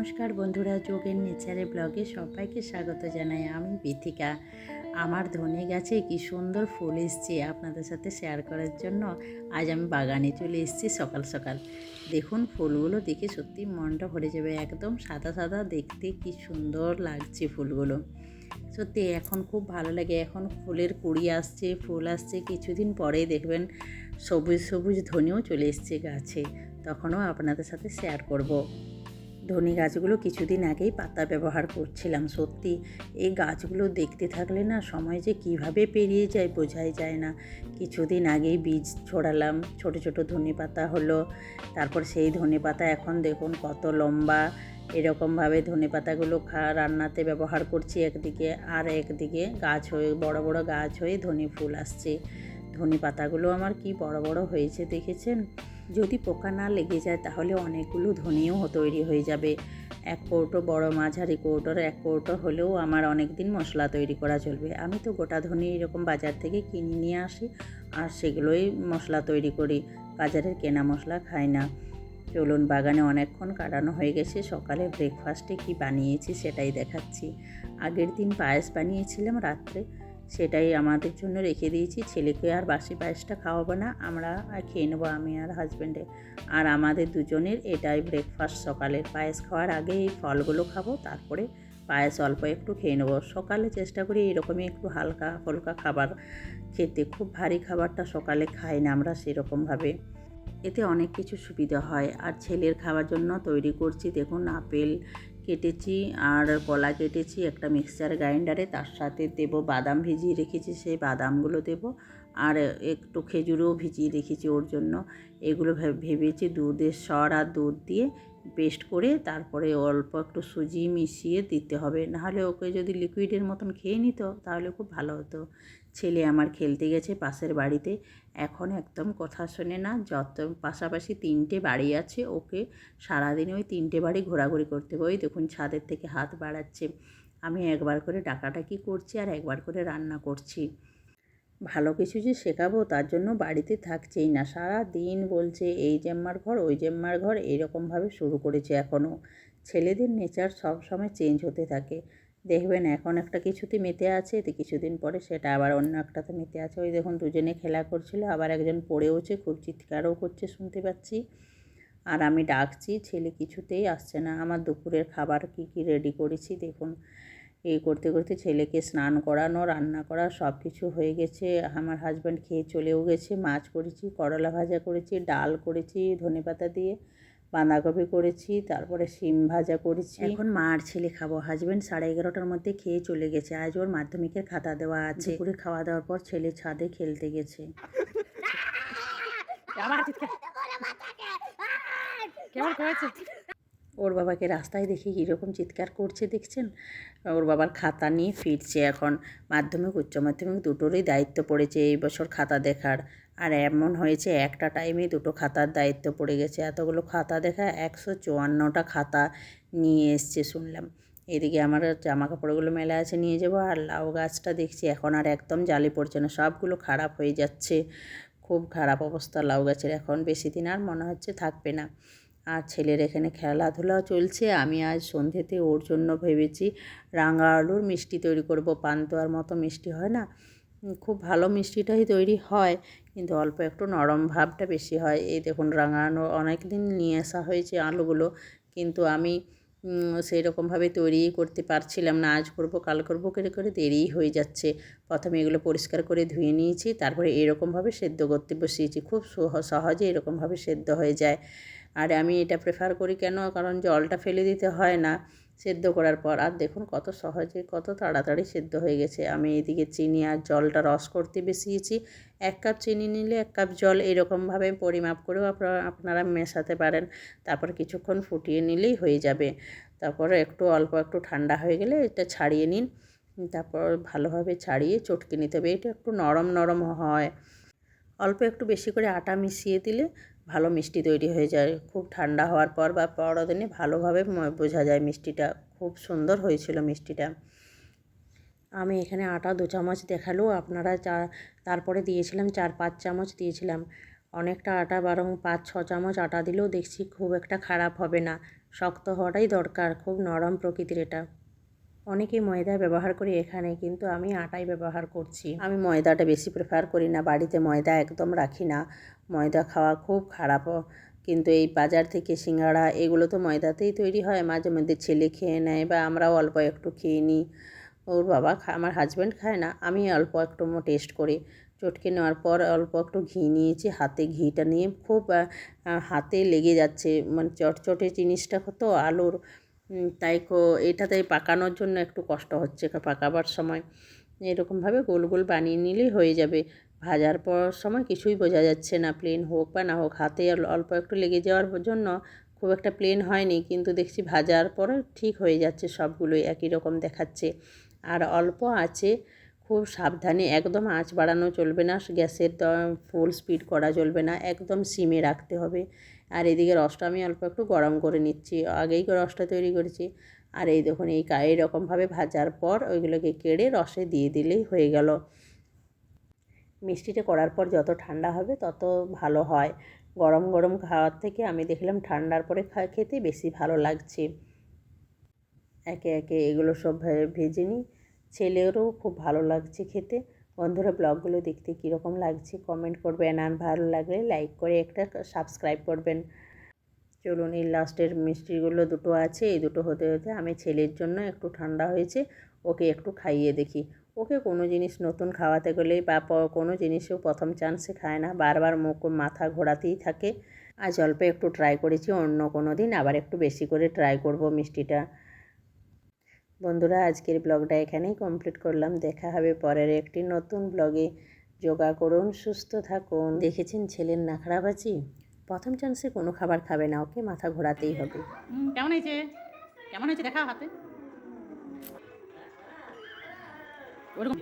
নমস্কার বন্ধুরা, যোগের নেচারে ব্লগে সবাইকে স্বাগত জানাই। আমি বিথিকা। আমার ধনে গাছে কি সুন্দর ফুল এসছে আপনাদের সাথে শেয়ার করার জন্য আজ আমি বাগানে চলে এসেছি সকাল সকাল। দেখুন ফুলগুলো দেখে সত্যি মনটা ভরে যাবে। একদম সাদা সাদা দেখতে কি সুন্দর লাগছে ফুলগুলো। সত্যি এখন খুব ভালো লাগে। এখন ফুলের কুড়ি আসছে, ফুল আসছে, কিছুদিন পরেই দেখবেন সবুজ সবুজ ধনেও চলে এসছে গাছে। তখনও আপনাদের সাথে শেয়ার করব। ধনে গাছগুলো কিছুদিন আগেই পাতা ব্যবহার করছিলাম। সত্যি এই গাছগুলো দেখতে থাকলে না সময় যে কিভাবে পেরিয়ে যায় বোঝাই যায় না। কিছুদিন আগেই বীজ ছড়ালাম, ছোট ছোট ধনে পাতা হলো। তারপর সেই ধনে পাতা এখন দেখুন কত লম্বা। এরকমভাবে ধনে পাতাগুলো রান্নাতে ব্যবহার করছি একদিকে, আর একদিকে গাছ হয়ে বড় বড় গাছ হয়ে ধনে ফুল আসছে। ধনে পাতাগুলো আমার কি বড় বড় হয়েছে দেখেছেন। যদি পোকা না লেগে যায় তাহলে অনেকগুলো ধনেও তৈরি হয়ে যাবে। এক কৌটো বড় মাঝারি কৌটোর এক কৌটো হলেও আমার অনেক দিন মশলা তৈরি করা চলবে। আমি তো গোটা ধনে এরকম বাজার থেকে কিনে নিয়ে আসি আর সেগুলোই মশলা তৈরি করি। বাজারের কেনা মশলা খাই না। চলুন, বাগানে অনেকক্ষণ কাটানো হয়ে গেছে। সকালে ব্রেকফাস্টে কি বানিয়েছি সেটাই দেখাচ্ছি। আগের দিন পায়েস বানিয়েছিলাম রাত্রে, সেটাই আমাদের জন্য রেখে দিয়েছি। ছেলেকে আর বাসি পায়েসটা খাওয়াবো না, আমরা খেয়ে নেবো, আমি আর হাজব্যান্ডে। আর আমাদের দুজনের এটাই ব্রেকফাস্ট সকালের। পায়েস খাওয়ার আগে এই ফলগুলো খাবো, তারপরে পায়েস অল্প একটু খেয়ে নেবো। সকালে চেষ্টা করি এরকমই একটু হালকা হালকা খাবার খেতে। খুব ভারী খাবারটা সকালে খাই না আমরা সেরকমভাবে। এতে অনেক কিছু সুবিধা হয়। আর ছেলের খাওয়ার জন্য তৈরি করছি। দেখুন আপেল কেটেছি আর কলা কেটেছি একটা মিক্সচার গ্রাইন্ডারে, তার সাথে দেব বাদাম ভিজিয়ে রেখেছি, সেই বাদামগুলো দেব। আর একটু খেজুরও ভিজিয়ে রেখেছি ওর জন্য। এগুলো ভেবেছি দুধের সর আর দুধ দিয়ে পেস্ট করে তারপরে অল্প একটু সুজি মিশিয়ে দিতে হবে। নাহলে ওকে যদি লিকুইডের মতন খেয়ে নিত তাহলে খুব ভালো হতো। ছেলে আমার খেলতে গেছে পাশের বাড়িতে, এখন একদম কথা শোনে না। যত পাশাপাশি 3টে বাড়ি আছে, ওকে সারাদিনে ওই 3টে বাড়ি ঘোরাঘুরি করতে হবে। ওই দেখুন ছাদের থেকে হাত বাড়াচ্ছে। আমি একবার করে ডাকাডাকি করছি আর একবার করে রান্না করছি। ভালো কিছু যে শেখাবো তার জন্য বাড়িতে থাকছেই না, সারা দিন বলছে এই জেম্মার ঘর ওই জেম্মার ঘর, এইরকমভাবে শুরু করেছে এখনও। ছেলেদের নেচার সব সময় চেঞ্জ হতে থাকে। দেখবেন এখন একটা কিছুতে মেতে আছে, তো কিছুদিন পরে সেটা আবার অন্য একটাতে মেতে আছে। ওই দেখুন দুজনে খেলা করছিল, আবার একজন পড়েওছে, খুব চিৎকারও করছে শুনতে পাচ্ছি। আর আমি ডাকছি, ছেলে কিছুতেই আসছে না। আমার দুপুরের খাবার কি কি রেডি করেছি দেখুন। এই করতে করতে ছেলেকে স্নান করানো, রান্না করা সব কিছু হয়ে গেছে। আমার হাজব্যান্ড খেয়ে চলেও গেছে। মাছ করেছি, করলা ভাজা করেছি, ডাল করেছি ধনেপাতা দিয়ে, বাঁধাকপি করেছি, তারপরে শিম ভাজা করেছি। এখন মা আর ছেলে খাবো। হাজব্যান্ড 11:30টার মধ্যে খেয়ে চলে গেছে। আজ ওর মাধ্যমিকের খাতা দেওয়া আছে। দুপুরে খাওয়া দাওয়ার পর ছেলে ছাদে খেলতে গেছে। কেমন করেছে? ওর বাবাকে রাস্তায় দেখে কীরকম চিৎকার করছে দেখছেন। ওর বাবার খাতা নিয়ে ফিরছে এখন। মাধ্যমিক উচ্চ মাধ্যমিক দুটোরই দায়িত্ব পড়েছে এই বছর খাতা দেখার। আর এমন হয়েছে একটা টাইমে দুটো খাতার দায়িত্ব পড়ে গেছে। এতগুলো খাতা দেখা, 154টা খাতা নিয়ে এসছে শুনলাম। এদিকে আমার জামা কাপড়গুলো মেলা আছে, নিয়ে যাবো। আর লাউ গাছটা দেখছি এখন আর একদম জালি পড়ছে না, সবগুলো খারাপ হয়ে যাচ্ছে। খুব খারাপ অবস্থা লাউ গাছের। এখন বেশি দিন আর মনে হচ্ছে থাকবে না। আর ছেলের এখানে খেলাধুলাও চলছে। আমি আজ সন্ধ্যেতে ওর জন্য ভেবেছি রাঙা আলুর মিষ্টি তৈরি করব। পান্তুয়ার মতো মিষ্টি হয় না, খুব ভালো মিষ্টিটাই তৈরি হয়, কিন্তু অল্প একটু নরম ভাবটা বেশি হয়। এই দেখুন রাঙা আলু অনেক দিন নিয়ে আসা হয়েছে আলুগুলো, কিন্তু আমি সেই রকমভাবে তৈরিই করতে পারছিলাম না। আজ করব কাল করব করে করে দেরিই হয়ে যাচ্ছে। প্রথমে এগুলো পরিষ্কার করে ধুয়ে নিয়েছি, তারপরে এরকমভাবে সেদ্ধ করতে বসিয়েছি। খুব সহজে এরকমভাবে সেদ্ধ হয়ে যায়। আর আমি এটা প্রেফার করি কেন, কারণ জলটা ফেলে দিতে হয় না সেদ্ধ করার পর। আর দেখুন কত সহজে কত তাড়াতাড়ি সেদ্ধ হয়ে গেছে। আমি এদিকে চিনি আর জলটা রস করতে বসিয়েছি। 1 কাপ চিনি নিলে 1 কাপ জল, এরকমভাবে পরিমাপ করেও আপনারা মেশাতে পারেন। তারপর কিছুক্ষণ ফুটিয়ে নিলেই হয়ে যাবে। তারপরে অল্প একটু ঠান্ডা হয়ে গেলে এটা ছাড়িয়ে নিন। তারপর ভালোভাবে ছাড়িয়ে চটকে নিতে হবে। এটা একটু নরম নরম হয়। অল্প একটু বেশি করে আটা মিশিয়ে দিলে ভালো মিষ্টি তৈরি হয়ে যায়। খুব ঠান্ডা হওয়ার পর বা পরদিনে ভালোভাবে বোঝা যায় মিষ্টিটা। খুব সুন্দর হয়েছিল মিষ্টিটা। আমি এখানে আটা 2 চামচ দেখালেও আপনারা তারপরে দিয়েছিলাম 4-5 চামচ দিয়েছিলাম। অনেকটা আটা, বরং 5-6 চামচ আটা দিলেও দেখছি খুব একটা খারাপ হবে না। শক্ত হওয়াটাই দরকার, খুব নরম প্রকৃতির এটা। অনেকেই ময়দা ব্যবহার করি এখানে, কিন্তু আমি আটাই ব্যবহার করছি। আমি ময়দাটা বেশি প্রেফার করি না, বাড়িতে ময়দা একদম রাখি না। ময়দা খাওয়া খুব খারাপ। কিন্তু এই বাজার থেকে সিঙ্গাড়া এগুলো তো ময়দাতেই তৈরি হয়, মাঝে মধ্যে ছেলে খেয়ে নেয় বা আমরাও অল্প একটু খেয়ে নিই। ওর বাবা আমার হাজব্যান্ড খায় না, আমি অল্প একটু টেস্ট করি। চটকে নেওয়ার পর অল্প একটু ঘি নিয়েছি, হাতে ঘিটা নিয়ে খুব হাতে লেগে যাচ্ছে, মানে চটচটে জিনিসটা তো আলুর, তাই এটাতে পাকানোর জন্য একটু কষ্ট হচ্ছে পাকাবার সময়। এরকমভাবে গোল গোল বানিয়ে নিলেই হয়ে যাবে। ভাজার পর সময় কিছুই বোঝা যাচ্ছে না, প্লেন হোক বা না হোক, হাতে অল্প একটু লেগে যাওয়ার জন্য খুব একটা প্লেন হয়নি, কিন্তু দেখছি ভাজার পরে ঠিক হয়ে যাচ্ছে, সবগুলোই একই রকম দেখাচ্ছে। আর অল্প আঁচে খুব সাবধানে, একদম আঁচ বাড়ানো চলবে না, গ্যাসের ফুল স্পিড করা চলবে না, একদম সিমে রাখতে হবে। আর এদিকে রসটা আমি অল্প একটু গরম করে নিচ্ছি, আগেই রসটা তৈরি করেছি। আর এই দেখুন এইরকমভাবে ভাজার পর ওইগুলোকে কেড়ে রসে দিয়ে দিলেই হয়ে গেল। মিষ্টিটা করার পর যত ঠান্ডা হবে তত ভালো হয়। গরম গরম খাওয়ার থেকে আমি দেখলাম ঠান্ডার পরে খেতে বেশি ভালো লাগছে। একে একে এগুলো সব ভেজে নিই, ছেলেরও খুব ভালো লাগছে খেতে। বন্ধুরা, ব্লগগুলো দেখতে কীরকম লাগছে কমেন্ট করবেন, আর ভালো লাগলে লাইক করে একটা সাবস্ক্রাইব করবেন। চলুন, এই লাস্টের মিষ্টিগুলো দুটো আছে, এই দুটো হতে হতে আমি ছেলের জন্য একটু ঠান্ডা হয়েছে, ওকে একটু খাইয়ে দেখি। ওকে কোনো জিনিস নতুন খাওয়াতে গেলে বা কোনো জিনিসও প্রথম চান্সে খায় না, বারবার মাথা ঘোরাতেই থাকে। আজ অল্প একটু ট্রাই করেছি, অন্য কোনো দিন আবার একটু বেশি করে ট্রাই করব মিষ্টিটা। বন্ধুরা, আজকের ব্লগটা এখানেই কমপ্লিট করলাম, দেখা হবে পরের একটি নতুন ব্লগে। যোগা করুন, সুস্থ থাকুন। দেখেছেন ছেলের নাখড়াবাজি, প্রথম চান্সে কোনো খাবার খাবে না, ওকে মাথা ঘোরাতেই হবে। কেমন হয়েছে? কেমন হয়েছে দেখাও হাতে। ওরকম